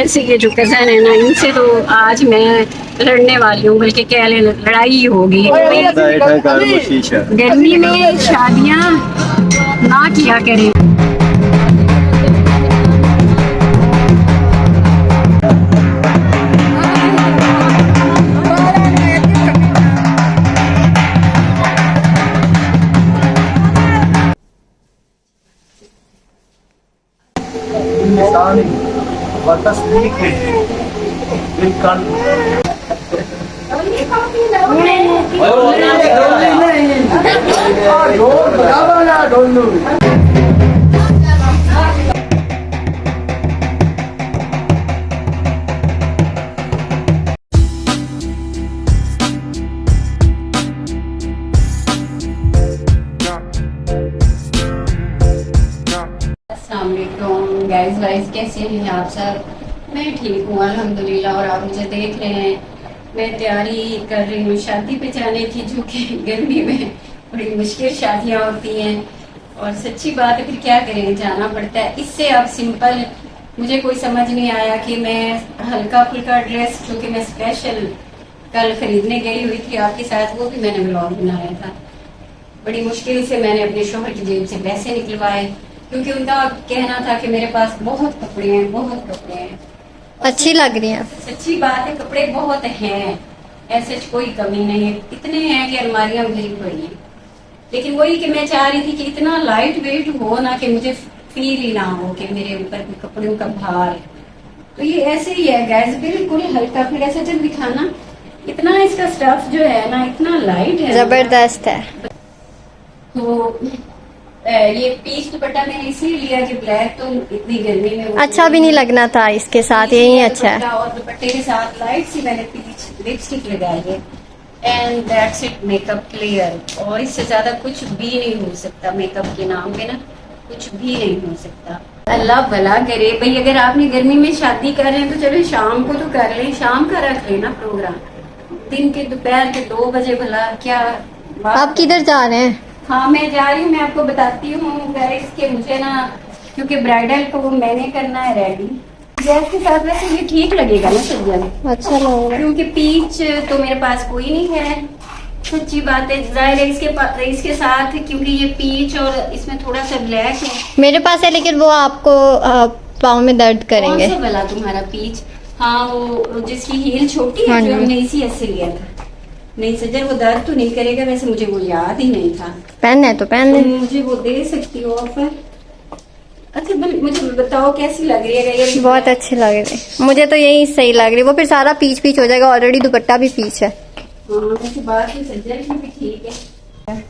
वैसे ये जो कज़न है ना, इनसे तो आज मैं लड़ने वाली हूँ, बल्कि कह लें लड़ाई होगी। गर्मी में शादियाँ ना किया करें। गाइस वाइस कैसे हैं आप सब? मैं ठीक हूँ अल्हम्दुलिल्लाह। और आप मुझे देख रहे हैं, मैं तैयारी कर रही हूँ शादी पे जाने की, जो कि गर्मी में बड़ी मुश्किल शादियाँ होती हैं। और सच्ची बात है, फिर क्या करें, जाना पड़ता है। इससे अब सिंपल मुझे कोई समझ नहीं आया कि मैं हल्का फुल्का ड्रेस, जो कि मैं स्पेशल कल खरीदने गई हुई थी आपके साथ, वो भी मैंने ब्लॉग बनाया था। बड़ी मुश्किल से मैंने अपने शोहर की जेब से पैसे निकलवाए, क्योंकि उनका कहना था कि मेरे पास बहुत कपड़े हैं, बहुत कपड़े हैं। अच्छी लग रही है। सच्ची बात है, कपड़े बहुत हैं, ऐसे कोई कमी नहीं है। इतने हैं कि अलमारियां भरी पड़ी हैं। लेकिन वही कि मैं चाह रही थी कि इतना लाइट वेट हो ना, कि मुझे फील ही ना हो कि मेरे ऊपर कपड़ों का भार। तो ये ऐसे ही है गैस, बिल्कुल हल्का। फिर ऐसे जब दिखाना, इतना इसका स्टफ जो है ना, इतना लाइट है, जबरदस्त है। तो ये पीच दुपट्टा मैंने इसलिए लिया कि ब्लैक तो इतनी गर्मी में अच्छा भी नहीं लगना था इसके साथ, यही अच्छा है। और दुपट्टे के साथ लाइट सी मैंने पीच लिपस्टिक लगाई है, and that's it, makeup clear. और इससे ज्यादा कुछ भी नहीं हो सकता मेकअप के नाम पे ना, कुछ भी नहीं हो सकता। अल्लाह भला करे भाई। अगर आपने गर्मी में शादी कर रहे हैं तो चलो शाम को तो कर लें, शाम का रख लेना प्रोग्राम। दिन के दोपहर के 2 बजे भला क्या आप किधर जा रहे हैं? हाँ मैं जा रही हूँ, मैं आपको बताती हूँ गाइस कि मुझे ना, क्योंकि ब्राइडल को मैंने करना है रेडी। ड्रेस के साथ वैसे ये ठीक लगेगा ना सज्जन? अच्छा लगेगा, क्योंकि पीच तो मेरे पास कोई नहीं है। सच्ची बात है, जाहिर है इसके साथ, क्योंकि ये पीच और इसमें थोड़ा सा ब्लैक है। मेरे पास है, लेकिन वो आपको पाँव में दर्द करेंगे। कौन सा वाला तुम्हारा पीच? हाँ वो जिसकी हील छोटी है, जो हमने इसी ऐसे लिया था। नहीं सज्जन, वो दर्द तो नहीं करेगा। वैसे मुझे वो याद ही नहीं था। पहनना है तो पहन ले। मुझे वो दे सकती हो ऑफर? अच्छा मुझे बताओ कैसी लग रही है ये? बहुत अच्छी लग रही है, मुझे तो यही सही लग रही है। वो फिर सारा पीच पीच हो जाएगा, ऑलरेडी दुपट्टा भी पीच है। हाँ वैसे बात तो सज्जन की भी ठीक है।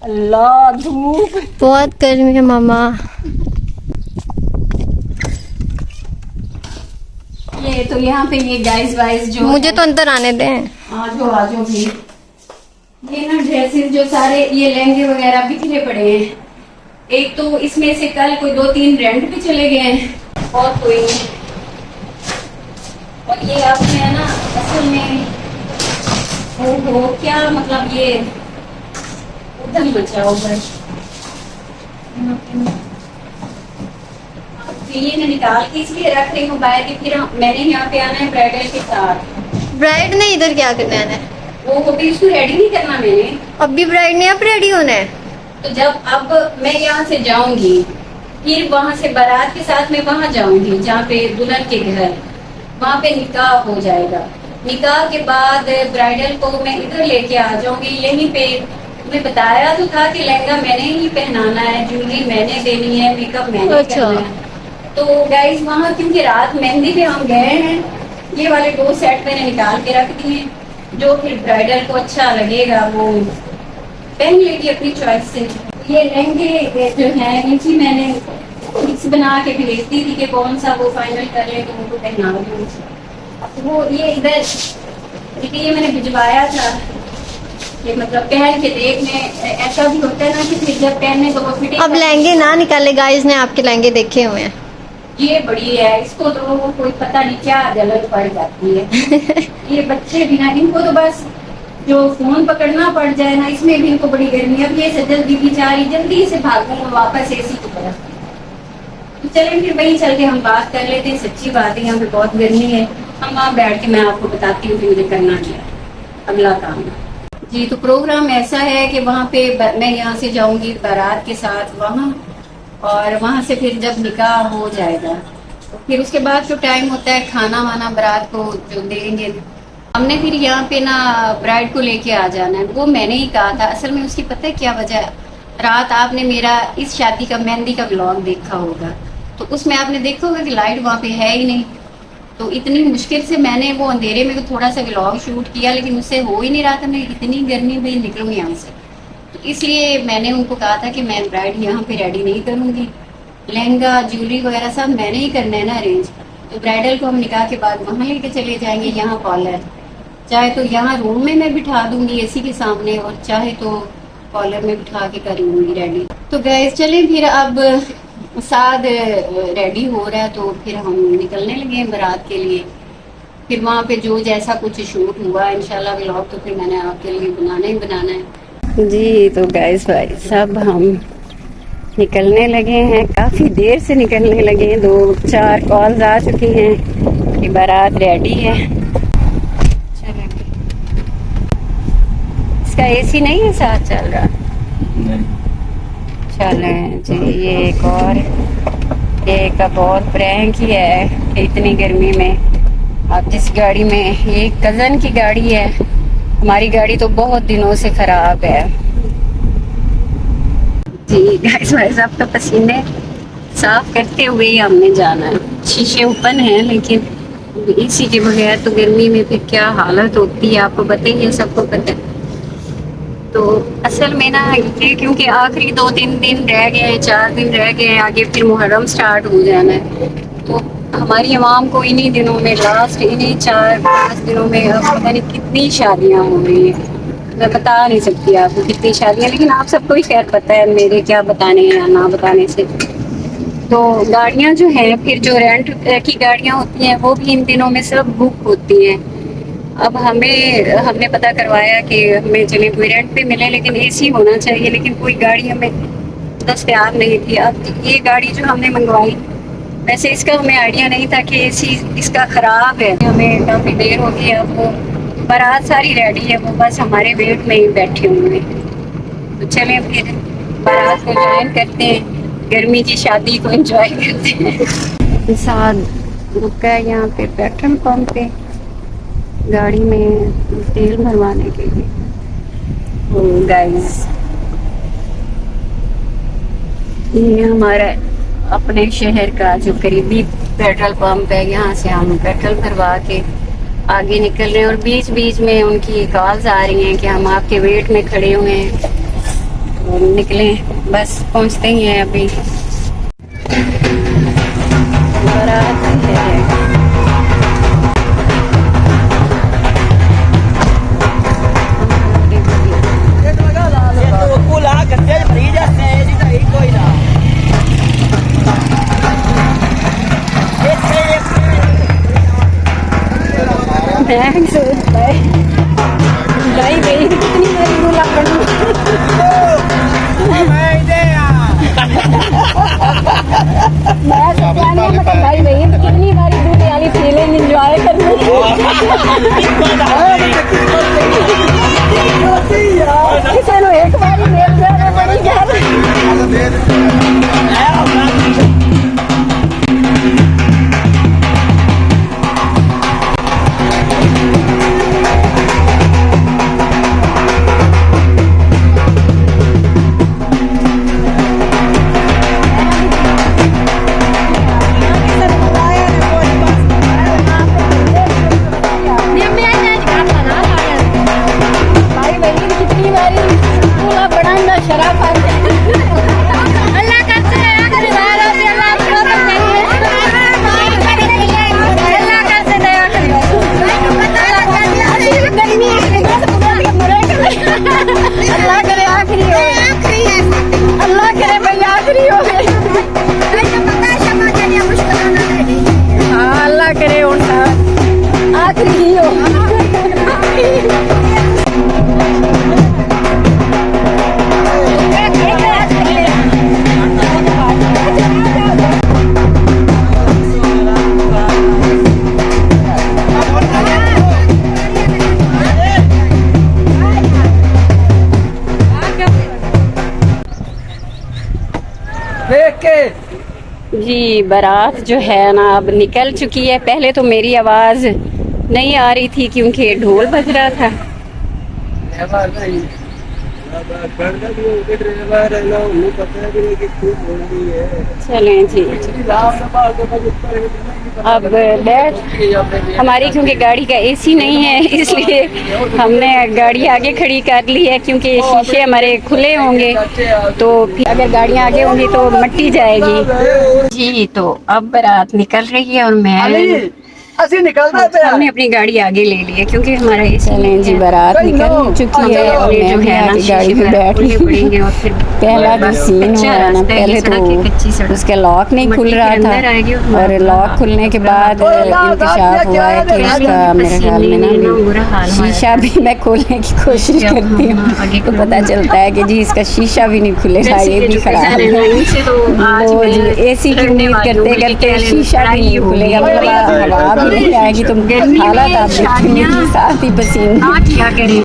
अल्लाह धूप बहुत गर्मी है मामा। ये तो यहाँ पे ये गाइस वाइस जो मुझे तो अंदर आने दें। आजो भी। ये ना ड्रेसेस जो सारे ये लहंगे वगैरह बिखरे पड़े हैं। एक तो इसमें से कल कोई 2-3 रेंट पे चले गए हैं, और कोई नहीं। और ये अब है ना, असल में ओहो क्या मतलब, ये उधर बचा उधर। ये मैं निकाल के इसलिए रख रही हूँ बाहर की, फिर मैंने यहाँ पे आना है ब्राइडल के साथ। ब्राइड ने इधर क्या करना है? वो भी उसको रेडी नहीं करना मैंने। अब भी ब्राइड ने अब रेडी होना है? तो जब अब मैं यहाँ से जाऊंगी, फिर वहाँ से बारात के साथ मैं वहाँ जाऊंगी जहाँ पे दुल्हन के घर, वहाँ पे निकाह हो जाएगा। निकाह के बाद ब्राइडल को मैं इधर लेके आ जाऊंगी। यहीं पे मैं बताया तो था कि लहंगा मैंने ही पहनाना है, ज्वेलरी मैंने देनी है, मेकअप मैंने करना है। तो गाइस वहाँ क्योंकि रात मेहंदी पे हम गए हैं, ये वाले 2 सेट मैंने निकाल के रख दिए, जो फिर ब्राइडल को अच्छा लगेगा वो पहन लेगी अपनी चॉइस से। ये लहंगे जो है इनकी मैंने मिक्स बना के भेजती थी कि कौन सा वो फाइनल कर ले तो उनको पहना दूँ। वो ये इधर ये मैंने भिजवाया था कि मतलब पहन के देखने। ऐसा भी होता है ना कि फिर जब पहनने तो वो फिटिंग। अब लहंगे ना निकाले गाइस ने, आपके लहंगे देखे हुए हैं। ये बड़ी है, इसको तो कोई पता नहीं क्या जलन पड़ जाती है। ये बच्चे भी ना, इनको तो बस जो फोन पकड़ना पड़ जाए ना, इसमें भी इनको बड़ी गर्मी। अब ये सज्जल दीदी जा रही, जल्दी से भागूंगा वापस एसी की तरफ। चलें फिर वहीं चल के हम बात कर लेते हैं। सच्ची बात है, यहाँ पे बहुत गर्मी है। हम वहाँ बैठ के मैं आपको बताती हूँ कि मुझे करना क्या है, अगला काम। जी, तो प्रोग्राम ऐसा है कि वहाँ पे मैं यहाँ से जाऊंगी बारात के साथ वहाँ, और वहाँ से फिर जब निकाह हो जाएगा तो फिर उसके बाद जो टाइम होता है खाना वाना बारात को जो देंगे, हमने फिर यहाँ पे ना ब्राइड को लेके आ जाना है। वो मैंने ही कहा था। असल में उसकी पता है क्या वजह है? रात आपने मेरा इस शादी का मेहंदी का व्लॉग देखा होगा, तो उसमें आपने देखा होगा कि लाइट वहाँ पे है ही नहीं। तो इतनी मुश्किल से मैंने वो अंधेरे में थोड़ा सा व्लॉग शूट किया, लेकिन मुझसे हो ही नहीं रहा था। मैं इतनी गर्मी में निकलूँ यहाँ से, तो इसलिए मैंने उनको कहा था कि मैं ब्राइड यहाँ पे रेडी नहीं करूँगी। लहंगा ज्वेलरी वगैरह सब मैंने ही करना है ना अरेंज। तो ब्राइडल को हम निकाह के बाद वहाँ लेके चले जाएंगे। यहाँ कॉलर चाहे तो यहाँ रूम में मैं बिठा दूंगी एसी के सामने, और चाहे तो कॉलर में बिठा के कर लूंगी रेडी। तो गैस चले फिर अब साद रेडी हो रहा है, तो फिर हम निकलने लगे हैं बारात के लिए। फिर वहाँ पे जो जैसा कुछ शूट हुआ इंशाल्लाह व्लॉग तो फिर मैंने आपके लिए बनाना ही बनाना है। जी, तो गैस भाई सब हम निकलने लगे हैं। काफी देर से निकलने लगे हैं, 2-4 कॉल्स आ चुकी हैं कि बारात रेडी है। चलें, इसका एसी नहीं है साथ चल रहा? चलें जी। ये एक और एक बहुत प्रैंक ही है कि इतनी गर्मी में आप जिस गाड़ी में, ये कजन की गाड़ी है, हमारी गाड़ी तो बहुत दिनों से खराब है। जी गाइस, भाई साहब का पसीने साफ करते हुए ही हमने जाना है। शीशे ओपन हैं, लेकिन एसी के बगैर तो गर्मी में फिर क्या हालत होती है आपको बताइए, सबको पता है। तो असल में ना ये क्योंकि आखिरी 2-3 दिन रह गए हैं, 4 दिन रह गए हैं, आगे फिर मुहर्रम स्टार्ट हो जाना है। तो हमारी अवाम को इन्हीं दिनों में, लास्ट इन्हीं 4-5 दिनों में अब पता नहीं कितनी शादियाँ हो रही हैं। मैं बता नहीं सकती आपको कितनी शादियाँ, लेकिन आप सबको ही खैर पता है मेरे क्या बताने या ना बताने से। तो गाड़ियाँ जो हैं, फिर जो रेंट की गाड़ियाँ होती हैं वो भी इन दिनों में सब बुक होती हैं। अब हमने पता करवाया कि हमें चले कोई रेंट पे मिले, लेकिन एसी होना चाहिए, लेकिन कोई गाड़ी हमें दस्तयाब नहीं थी। अब ये गाड़ी जो हमने मंगवाई, वैसे इसका हमें आइडिया नहीं था कि एसी इसका ख़राब है। हमें काफ़ी देर हो गई, अब वो बारात सारी रेडी है, वो बस हमारे वेट में ही बैठे हुए हैं। तो चलें फिर बारात को ज्वाइन करते हैं, गर्मी की शादी को एंजॉय करते हैं। साथ रुका है यहाँ पे पेट्रोल पंप पे गाड़ी में तेल भरवाने के लिए। तो गाइस, ये हमारा अपने शहर का जो करीबी पेट्रोल पंप है, यहाँ से हम पेट्रोल भरवा के आगे निकल रहे हैं। और बीच बीच में उनकी कॉल्स आ रही हैं कि हम आपके वेट में खड़े हुए हैं, तो निकलें, बस पहुँचते ही हैं अभी। बारात है भाई भाई कितनी बारी बोला भाई भाई कितनी बारी दूध वाली फीलिंग एंजॉय करनी। किसी ने एक बारी मिल जाए बड़ी जी बारात जो है ना अब निकल चुकी है। पहले तो मेरी आवाज नहीं आ रही थी क्योंकि ढोल बज रहा था। चलें जी, अब बैठ हमारी क्योंकि गाड़ी का एसी नहीं है इसलिए हमने गाड़ी आगे खड़ी कर ली है क्योंकि शीशे हमारे खुले होंगे तो फिर अगर गाड़ियाँ आगे होंगी तो मट्टी जाएगी। जी तो अब बारात निकल रही है और मैं हमने अपनी गाड़ी आगे ले ली है क्योंकि हमारा चलें जी बारात निकल चुकी है और मैं भी आगे गाड़ी में बैठ रही पड़ेंगे और फिर पहला जो सीन हुआ है ना, पहले तो उसका लॉक नहीं खुल रहा था और लॉक खुलने के बाद इंकशाफ हुआ है कि उसका मेरे ख्याल में ना शीशा भी मैं खोलने की कोशिश करती हूँ तो पता चलता है कि जी इसका शीशा भी नहीं खुलेगा, ये भी खराब है। तो जी एसी की उम्मीद करते करते शीशा भी नहीं खुलेगा, मतलब हवा भी नहीं आएगी तो हालत आप देखेंगे साथ ही पसीने क्या करें।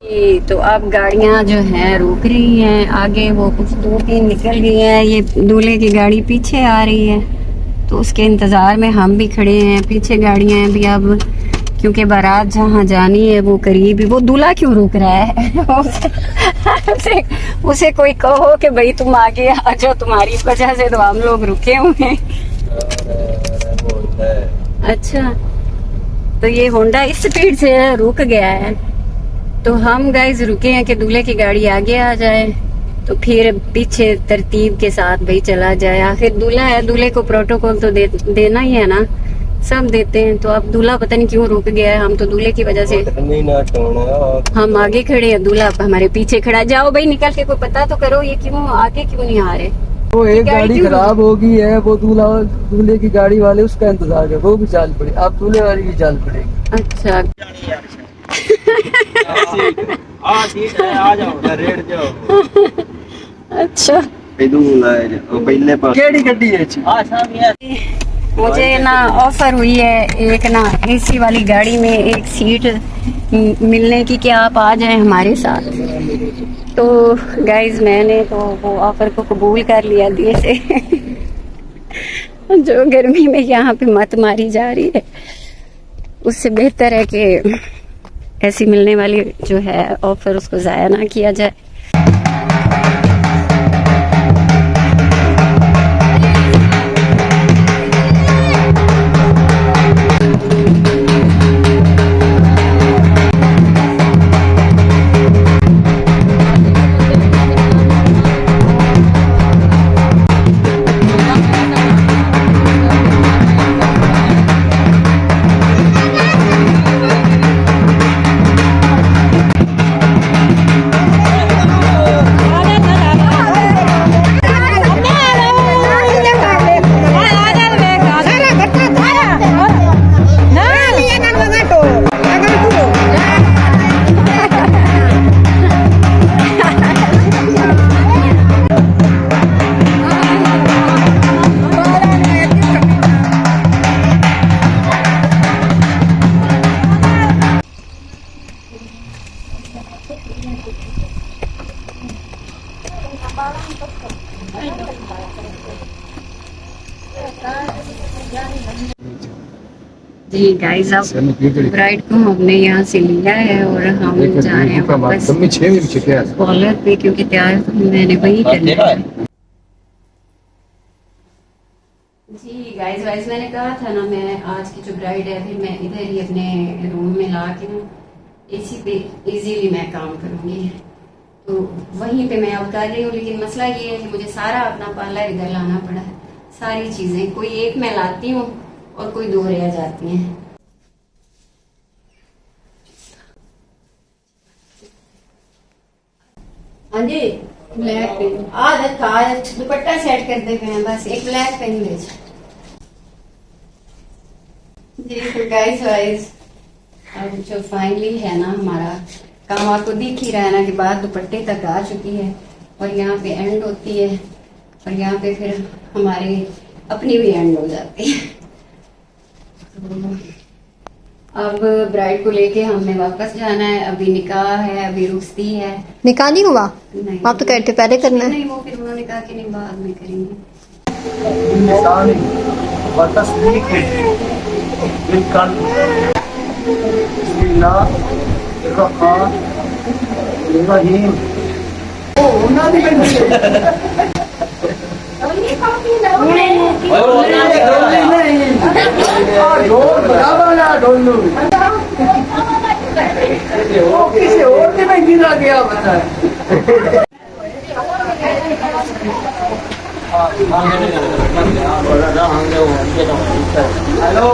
ये तो अब गाड़ियां जो हैं रुक रही हैं, आगे वो कुछ 2-3 निकल गई हैं, ये दूल्हे की गाड़ी पीछे आ रही है तो उसके इंतजार में हम भी खड़े हैं। पीछे गाड़ियां हैं भी अब क्योंकि बारात जहाँ जानी है वो करीब ही। वो दूल्हा क्यों रुक रहा है उसे कोई कहो कि भाई तुम आगे आ जाओ, तुम्हारी वजह से तो हम लोग रुके हुए हैं। अच्छा तो ये होंडा इस स्पीड से रुक गया है तो हम गाइस रुके हैं कि दूल्हे की गाड़ी आगे आ जाए तो फिर पीछे तरतीब के साथ भाई चला जाए। आखिर दूल्हा है, दूल्हे को प्रोटोकॉल तो देना ही है ना, सब देते हैं। तो अब दूल्हा पता नहीं क्यों रुक गया है, हम तो दूल्हे की वजह से हम आगे खड़े हैं, दूल्हा हमारे पीछे खड़ा। जाओ भाई निकल के, कोई पता तो करो ये क्यों आगे क्यों नहीं आ रहे। वो एक गाड़ी खराब हो गई है, वो दूल्हे की गाड़ी वाले उसका इंतजार है, वो भी चाल पड़ी, अब दूल्हे वाली भी चाल पड़ेगी। अच्छा अच्छा केड़ी गड्डी है? मुझे ना ऑफर हुई है एक ना एसी वाली गाड़ी में एक सीट मिलने की कि आप आ जाएं हमारे साथ। तो गाइज मैंने तो वो ऑफर को कबूल कर लिया दिए से जो गर्मी में यहाँ पे मत मारी जा रही है उससे बेहतर है कि ऐसी मिलने वाली जो है ऑफर उसको जाया ना किया जाए। जी गाइस अब ब्राइड को हमने यहाँ से लिया है और हम जा रहे हैं वापस कॉलर पे क्योंकि तैयार तो मैंने वही करना है। जी गाइस मैंने कहा था ना मैं आज की जो ब्राइड है फिर मैं इधर ही अपने रूम में ला के ना एसी पे इजीली मैं काम करूँगी तो वहीं पे मैं अब कर रही हूँ। लेकिन मसला ये है कि मुझे सारा अपना पार्लर इधर लाना पड़ा है, सारी चीजें कोई एक मैं लाती हूँ और कोई दो रह जाती हैं। हाँ जी ब्लैक पहन आदत था, आज दुपट्टा सेट कर दे हैं, बस एक ब्लैक पहन ले जी। तो गाइस वाइज अब जो फाइनली है ना हमारा काम, आपको दिख ही रहा है ना कि बात दुपट्टे तक आ चुकी है और यहाँ पे एंड होती है और यहाँ पे फिर हमारी अपनी भी एंड हो जाती है। तो अब ब्राइड को लेके हमने वापस जाना है, अभी निकाह है, अभी रुखसती है। निकाह नहीं हुआ? नहीं, आप तो कहते पहले करना है। नहीं, वो फिर उन्होंने कहा कि नहीं बाद में करेंगे। किसी और के में गिरा गया बता। हेलो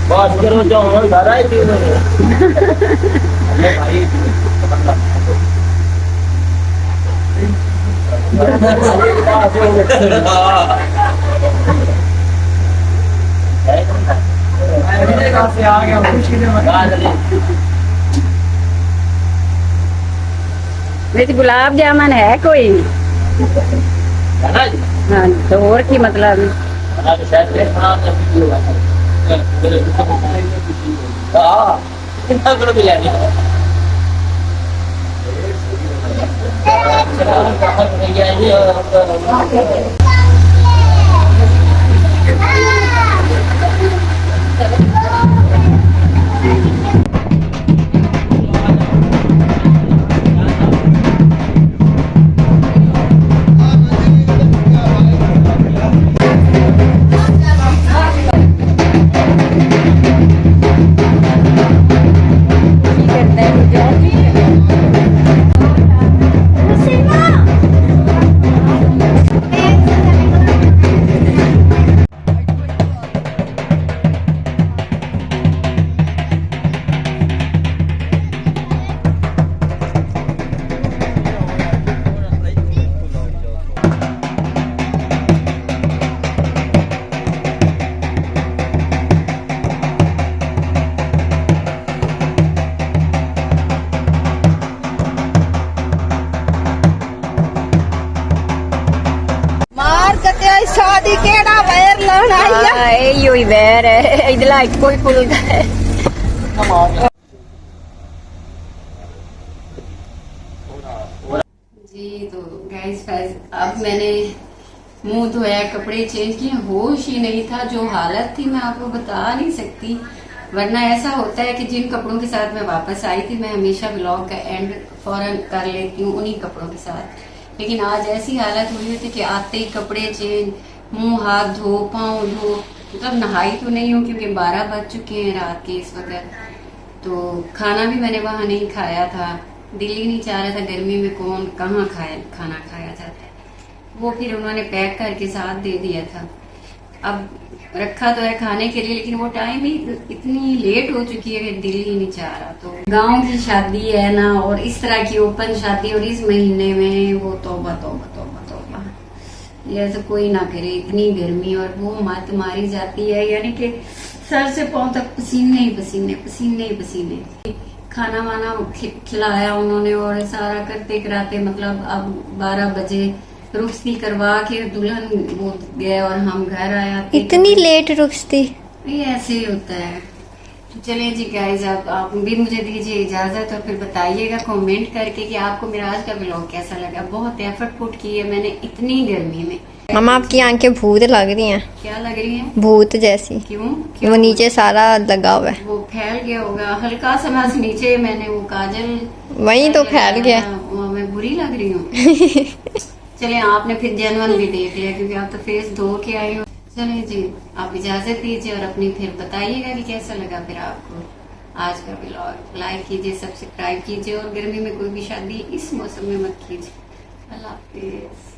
बस करो जो हम घर आए थे भाई से आ गया वैसे गुलाब जामुन है कोई? हाँ, तो और की मतलब शादी केड़ा वैर लहराई ए यो ही वैर है इधला कोई पुल है। जी तो गाइस अब मैंने मुंह धोया, कपड़े चेंज किए, होश ही नहीं था, जो हालत थी मैं आपको बता नहीं सकती। वरना ऐसा होता है कि जिन कपड़ों के साथ मैं वापस आई थी, मैं हमेशा व्लॉग का एंड फौरन कर लेती हूँ उन्हीं कपड़ों के साथ, लेकिन आज ऐसी हालत हुई थी कि आते ही कपड़े चेंज, मुंह हाथ धो, पाँव धो, मतलब नहाई तो नहीं हूँ क्योंकि 12 बज चुके हैं रात के इस वक्त। तो खाना भी मैंने वहां नहीं खाया था, दिल ही नहीं चाह रहा था, गर्मी में कौन कहाँ खाना खाया जाता है। वो फिर उन्होंने पैक करके साथ दे दिया था। अब रखा तो है खाने के लिए, लेकिन वो टाइम ही इतनी लेट हो चुकी है कि दिल ही नहीं चाह रहा। तो गांव की शादी है ना, और इस तरह की ओपन शादी, और इस महीने में वो तौबा तौबा तौबा तौबा, ये तो कोई ना करे, इतनी गर्मी और वो मत मारी जाती है, यानी कि सर से पांव तक पसीने ही पसीने, पसीने ही पसीने। खाना वाना खिलाया उन्होंने और सारा करते कराते मतलब अब 12 बजे रुखसती करवा के दुल्हन वो गए और हम घर आया। इतनी लेट रुखसती? ये ऐसे ही होता है। तो चलिए जी गाइस, आप भी मुझे दीजिए इजाजत और फिर बताइएगा कमेंट करके कि आपको मेरा आज का व्लॉग कैसा लगा। बहुत एफर्ट पुट की है मैंने इतनी गर्मी में। मामा आपकी आंखें भूत लग रही हैं। क्या लग रही हैं? भूत जैसी। क्यों? वो नीचे सारा लगा हुआ है, वो फैल गया होगा हल्का सा, बस नीचे मैंने वो काजल वही तो फैल गया। मैं बुरी लग रही हूँ। चलिए आपने फिर जेन्युइन भी देख लिया क्योंकि आप तो फेस धो के आए हो। चलिए जी, आप इजाजत दीजिए और अपनी फिर बताइएगा कि कैसा लगा फिर आपको आज का व्लॉग। लाइक कीजिए, सब्सक्राइब कीजिए और गर्मी में कोई भी शादी इस मौसम में मत कीजिए। अल्लाह हाफिज।